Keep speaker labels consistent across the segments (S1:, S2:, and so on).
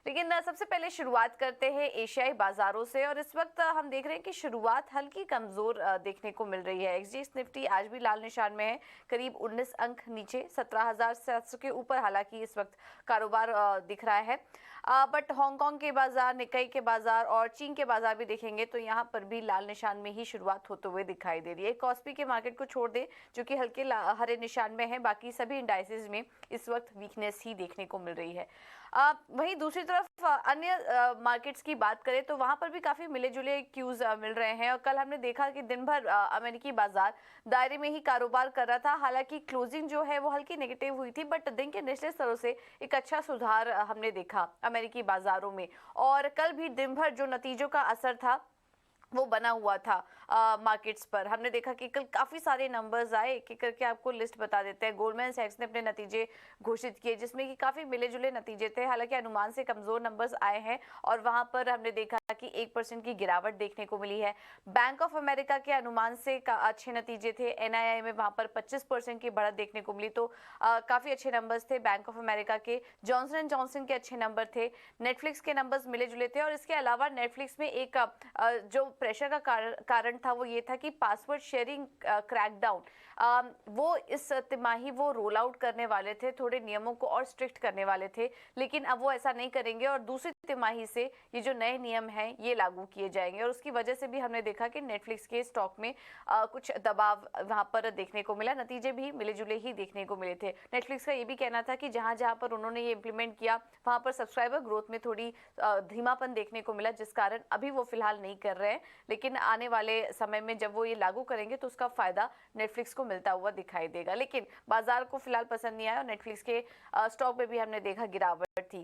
S1: लेकिन सबसे पहले शुरुआत करते हैं एशियाई बाजारों से और इस वक्त हम देख रहे हैं कि शुरुआत हल्की कमजोर देखने को मिल रही है। एक्सचेंज निफ्टी आज भी लाल निशान में है, करीब 19 अंक नीचे 17,700 के ऊपर हालांकि इस वक्त कारोबार दिख रहा है। बट हांगकांग के बाजार, निकाई के बाजार और चीन के बाजार भी देखेंगे तो यहाँ पर भी लाल निशान में ही शुरुआत होते हुए दिखाई दे रही है। कॉस्पी के मार्केट को छोड़ दे जो कि हल्के हरे निशान में है, बाकी सभी इंडाइसेस में इस वक्त वीकनेस ही देखने को मिल रही है। वहीं दूसरी तरफ अन्य मार्केट्स की बात करें तो वहां पर भी काफी मिले जुले क्यूज मिल रहे हैं और कल हमने देखा कि दिन भर अमेरिकी बाजार दायरे में ही कारोबार कर रहा था। हालांकि क्लोजिंग जो है वो हल्की नेगेटिव हुई थी, बट दिन के निचले स्तरों से एक अच्छा सुधार हमने देखा अमेरिकी बाजारों में। और कल भी दिन भर जो नतीजों का असर था वो बना हुआ था मार्केट्स पर। हमने देखा कि कल काफी सारे नंबर्स आए, एक एक करके आपको लिस्ट बता देते हैं। गोल्डमैन सैक्स ने अपने नतीजे घोषित किए जिसमें कि काफी मिले जुले नतीजे थे, हालांकि अनुमान से कमजोर नंबर्स आए हैं और वहां पर हमने देखा कि 1% की गिरावट देखने को मिली है। बैंक ऑफ अमेरिका के अनुमान से अच्छे नतीजे थे, एनआईआई में वहां पर 25% की बढ़त देखने को मिली, तो काफी अच्छे नंबर्स थे बैंक ऑफ अमेरिका के। जॉनसन एंड जॉनसन के अच्छे नंबर थे, नेटफ्लिक्स के नंबर्स मिले जुले थे और इसके अलावा नेटफ्लिक्स में एक जो प्रेशर का कारण था वो ये था कि पासवर्ड शेयरिंग क्रैकडाउन वो इस तिमाही वो रोल आउट करने वाले थे, थोड़े नियमों को और स्ट्रिक्ट करने वाले थे, लेकिन अब वो ऐसा नहीं करेंगे और दूसरी तिमाही से ये जो नए नियम हैं ये लागू किए जाएंगे। और उसकी वजह से भी हमने देखा कि नेटफ्लिक्स के स्टॉक में कुछ दबाव वहां पर देखने को मिला, नतीजे भी मिले जुले ही देखने को मिले थे। नेटफ्लिक्स का ये भी कहना था कि जहां जहां पर उन्होंने ये इंप्लीमेंट किया वहां पर सब्सक्राइबर ग्रोथ में थोड़ी धीमापन देखने को मिला, जिस कारण अभी वो फिलहाल नहीं कर रहे हैं, लेकिन आने वाले समय में जब वो ये लागू करेंगे तो उसका फायदा नेटफ्लिक्स को मिलता हुआ दिखाई देगा। लेकिन बाजार को फिलहाल पसंद नहीं आया और नेटफ्लिक्स के स्टॉक में भी हमने देखा गिरावट थी।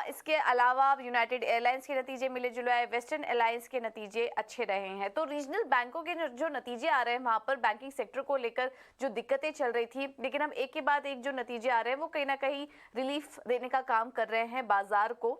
S1: इसके अलावा यूनाइटेड एयरलाइंस के नतीजे मिले जुले आए, वेस्टर्न एयरलाइंस के नतीजे अच्छे रहे हैं। तो रीजनल बैंकों के जो नतीजे आ रहे हैं वहां पर बैंकिंग सेक्टर को लेकर जो दिक्कतें चल रही थी, लेकिन हम एक के बाद एक जो नतीजे आ रहे हैं वो कहीं ना कहीं रिलीफ देने का काम कर रहे हैं बाजार को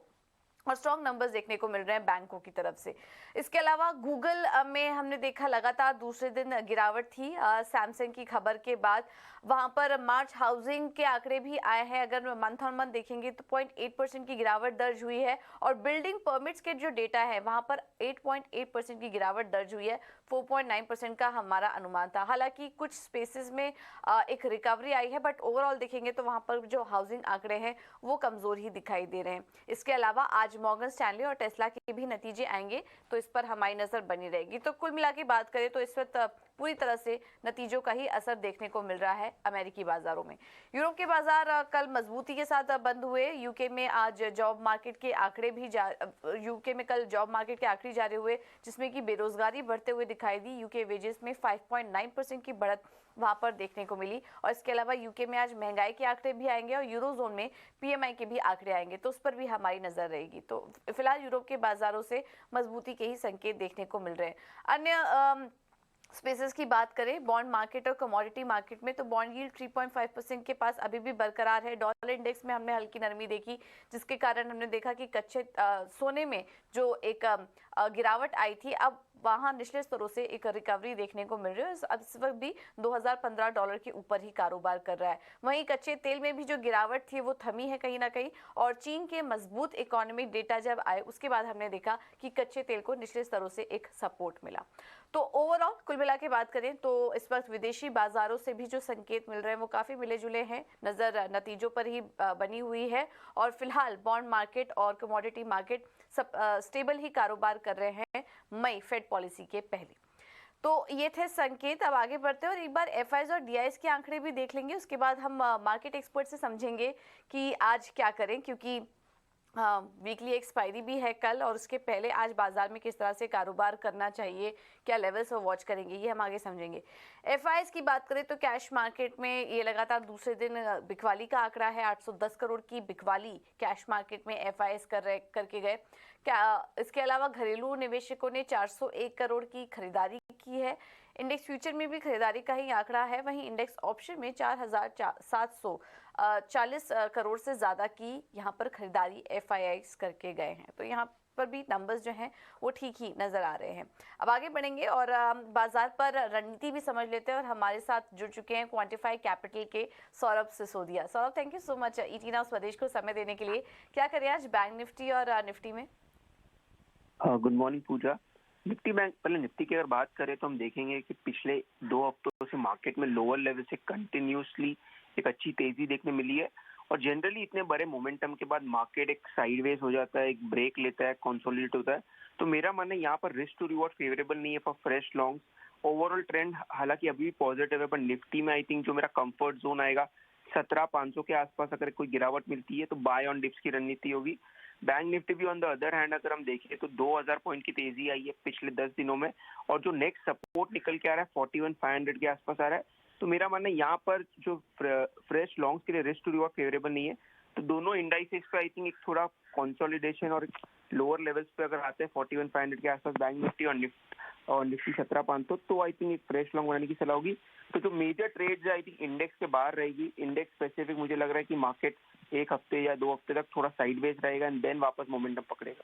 S1: और स्ट्रॉन्ग नंबर्स देखने को मिल रहे हैं बैंकों की तरफ से। इसके अलावा गूगल में हमने देखा लगातार दूसरे दिन गिरावट थी सैमसंग की खबर के बाद। वहां पर मार्च हाउसिंग के आंकड़े भी आए हैं, अगर मंथ ऑन मंथ देखेंगे तो 0.8% की गिरावट दर्ज हुई है और बिल्डिंग परमिट्स के जो डेटा है वहां पर 8.8% की गिरावट दर्ज हुई है, 4.9% का हमारा अनुमान था। हालांकि कुछ स्पेसेस में एक रिकवरी आई है, बट ओवरऑल देखेंगे तो वहां पर जो हाउसिंग आंकड़े हैं वो कमजोर ही दिखाई दे रहे हैं। इसके अलावा आज मॉर्गन स्टैनली और टेस्ला के भी नतीजे आएंगे तो इस पर हमारी नजर बनी रहेगी। तो कुल मिला के बात करें तो इस वक्त पूरी तरह से नतीजों का ही असर देखने को मिल रहा है अमेरिकी बाजारों में। यूरोप के बाजार कल मजबूती के साथ बंद हुए। यूके में आज जॉब मार्केट के आंकड़े भी यूके में कल जॉब मार्केट के आंकड़े जारी हुए जिसमें कि बेरोजगारी बढ़ते हुए दिखाई दी। यूके वेजेस में 5.9% की बढ़त वहां पर देखने को मिली और इसके अलावा यूके में आज महंगाई के आंकड़े भी आएंगे और यूरोजोन में पीएमआई के भी आंकड़े आएंगे, तो उस पर भी हमारी नजर रहेगी। तो फिलहाल यूरोप के बाजारों से मजबूती के ही संकेत देखने को मिल रहे हैं। अन्य स्पेसेस की बात करें बॉन्ड मार्केट और कमोडिटी मार्केट में तो बॉन्ड यील्ड 3.5% के पास अभी भी बरकरार है। डॉलर इंडेक्स में हमने हल्की नरमी देखी जिसके कारण हमने देखा कि कच्चे सोने में जो एक गिरावट आई थी अब वहां निचले स्तरों से एक रिकवरी देखने को मिल रही है। अब इस वक्त भी $2015 के ऊपर ही कारोबार कर रहा है। वहीं कच्चे तेल में भी जो गिरावट थी वो थमी है कहीं ना कहीं और चीन के मजबूत इकोनॉमिक डेटा जब आए उसके बाद हमने देखा कि कच्चे तेल को निचले स्तरों से एक सपोर्ट मिला। तो ओवरऑल कुल मिला के बात करें तो इस वक्त विदेशी बाजारों से भी जो संकेत मिल रहे हैं वो काफी मिले जुले हैं, नजर नतीजों पर ही बनी हुई है और फिलहाल बॉन्ड मार्केट और कमोडिटी मार्केट सब स्टेबल ही कारोबार कर रहे हैं मई फेड पॉलिसी के पहले। तो ये थे संकेत। अब आगे बढ़ते हैं और एक बार एफआईज और डीआईज के आंकड़े भी देख लेंगे, उसके बाद हम मार्केट एक्सपर्ट से समझेंगे कि आज क्या करें, क्योंकि वीकली एक्सपायरी भी है कल और उसके पहले आज बाजार में किस तरह से कारोबार करना चाहिए, क्या लेवल्स और वॉच करेंगे, ये हम आगे समझेंगे। एफआईएस की बात करें तो कैश मार्केट में ये लगातार दूसरे दिन बिकवाली का आंकड़ा है। 810 करोड़ की बिकवाली कैश मार्केट में एफआईएस करके गए। इसके अलावा घरेलू निवेशकों ने 401 करोड़ की खरीदारी की है। इंडेक्स फ्यूचर में भी खरीदारी का ही आंकड़ा है, वहीं इंडेक्स ऑप्शन में 4,700 40 करोड़ से ज़्यादा की यहाँ पर खरीदारी FIIs करके गए हैं। तो यहाँ पर भी नंबर्स जो हैं वो ठीक ही नज़र आ रहे हैं। अब आगे बढ़ेंगे और बाजार पर रणनीति भी समझ लेते हैं और हमारे साथ जुड़ चुके हैं क्वांटिफाई कैपिटल के Saurabh Sisodia. Saurabh, thank you so much ET now स्वदेश को समय देने के लिए। क्या करें आज बैंक निफ्टी और निफ्टी में?
S2: गुड मॉर्निंग पूजा। निफ्टी बैंक, पहले निफ्टी की अगर बात करें तो हम देखेंगे कि पिछले 2 हफ्तों से मार्केट में लोअर लेवल से कंटिन्यूसली एक अच्छी तेजी देखने मिली है और जनरली इतने बड़े मोमेंटम के बाद मार्केट एक साइडवेज हो जाता है, एक ब्रेक लेता है, कंसोलिडेट होता है। तो मेरा मानना है यहाँ पर रिस्क टू रिवॉर्ड फेवरेबल नहीं है for fresh longs. Overall trend हालांकि अभी भी पॉजिटिव है, पर निफ्टी में आई थिंक जो मेरा कंफर्ट जोन आएगा 17,500 के आसपास अगर कोई गिरावट मिलती है तो बाय ऑन डिप्स की रणनीति होगी। बैंक निफ्टी भी ऑन द अदर हैंड अगर हम देखें तो 2000 पॉइंट की तेजी आई है पिछले 10 दिनों में और जो नेक्स्ट सपोर्ट निकल के आ रहा है 41,500 के आसपास आ रहा है। तो मेरा मानना है यहाँ पर जो फ्रेश लॉन्ग्स के लिए रिस्क टू रिवॉर्ड फेवरेबल नहीं है। तो दोनों इंडाइसेस पे आई थिंक एक थोड़ा कंसोलिडेशन और लोअर लेवल्स पे अगर आते हैं 41,500 के आसपास बैंक निफ्टी और निफ्टी 17,500, तो आई थिंक एक फ्रेश लॉन्ग बनाने की सलाह होगी। तो जो major trades I think index के बाहर रहेगी। इंडेक्स स्पेसिफिक मुझे लग रहा है कि मार्केट 1 हफ्ते या 2 हफ्ते तक थोड़ा साइडवेज रहेगा एंड देन वापस मोमेंटम पकड़ेगा।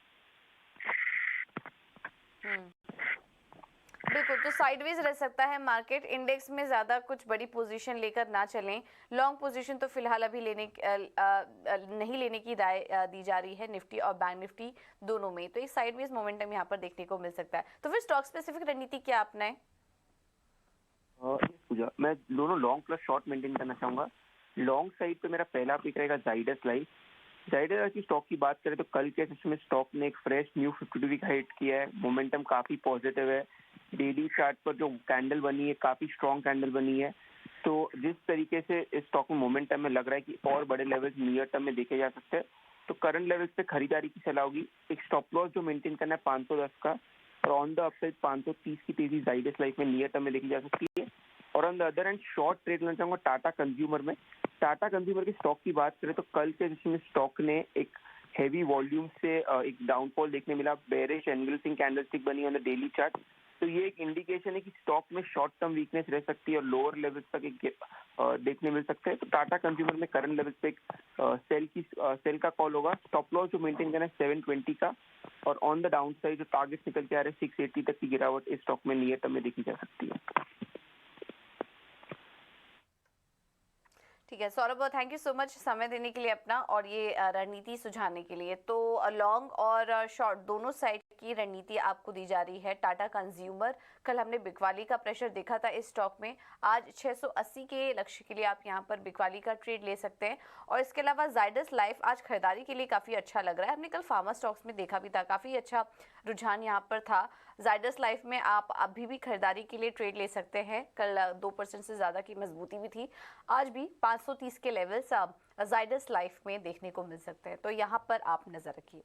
S1: बिल्कुल, तो साइडवेज रह सकता है मार्केट। इंडेक्स में ज़्यादा कुछ बड़ी पोजीशन लेकर ना चलें। लॉन्ग पोजीशन तो फिलहाल अभी नहीं लेने की राय दी जा रही है निफ्टी और बैंक निफ्टी दोनों में। तो एक साइडवेज मोमेंटम यहाँ पर देखने को मिल सकता है। तो फिर स्टॉक स्पेसिफिक रणनीति क्या अपनाएं?
S2: मैं दोनों लॉन्ग प्लस शॉर्ट मेंटेन करना चाहूंगा। लॉन्ग साइड पे मेरा पहला पिक रहेगा जाइडस लाइफ। जाइडस की स्टॉक की बात करें तो कल के सेशन में स्टॉक ने एक फ्रेश न्यू 52 वीक हाइट किया है। मोमेंटम काफी पॉजिटिव है। डेली चार्ट पर जो कैंडल बनी है काफी स्ट्रॉन्ग कैंडल बनी है। तो जिस तरीके से इस स्टॉक में मोमेंटम में लग रहा है कि और बड़े लेवल्स नियर टर्म में देखे जा सकते हैं, तो करंट लेवल्स पे खरीदारी की सलाह होगी। एक स्टॉप लॉस जो मेंटेन करना है 510 का और ऑन द अपसाइड 530 की तेजी जाइडस लाइफ में नियर टर्म में देखी जा सकती है। और on the other and short trade लेना चाहूंगा टाटा कंज्यूमर में। टाटा कंज्यूमर की स्टॉक की बात करें तो कल के सेशन में स्टॉक ने एक हेवी वॉल्यूम से एक डाउनफॉल देखने मिला। बेरिश एंगल्फिंग कैंडलस्टिक बनी ऑन द डेली चार्ट। तो ये एक इंडिकेशन है कि स्टॉक में शॉर्ट टर्म वीकनेस रह सकती है और लोअर लेवल्स तक एक देखने मिल सकता है। तो टाटा कंज्यूमर में करंट लेवल्स पे एक सेल का कॉल होगा। स्टॉप लॉस जो मेंटेन करना है 720 का और ऑन द डाउन साइड जो टारगेट निकल के आ रहे हैं 680 तक की गिरावट इस स्टॉक में नियर टर्म में देखी जा सकती है।
S1: ठीक है Saurabh, thank you so much समय देने के लिए अपना और ये रणनीति सुझाने के लिए। तो लॉन्ग और शॉर्ट दोनों साइड की रणनीति आपको दी जा रही है। टाटा कंज्यूमर, कल हमने बिकवाली का प्रेशर देखा था इस स्टॉक में। आज 680 के लक्ष्य के लिए आप यहां पर बिकवाली का ट्रेड ले सकते हैं। और इसके अलावा जाइडस लाइफ आज खरीदारी के लिए काफ़ी अच्छा लग रहा है। हमने कल फार्मा स्टॉक्स में देखा भी था, काफ़ी अच्छा रुझान यहाँ पर था। जाइडस लाइफ में आप अभी भी खरीदारी के लिए ट्रेड ले सकते हैं। कल 2% से ज़्यादा की मजबूती भी थी। आज भी 530 के लेवल्स जाइडस लाइफ में देखने को मिल सकते हैं। तो यहाँ पर आप नज़र रखिए।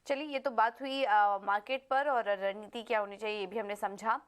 S1: चलिए, ये तो बात हुई मार्केट पर और रणनीति क्या होनी चाहिए ये भी हमने समझा।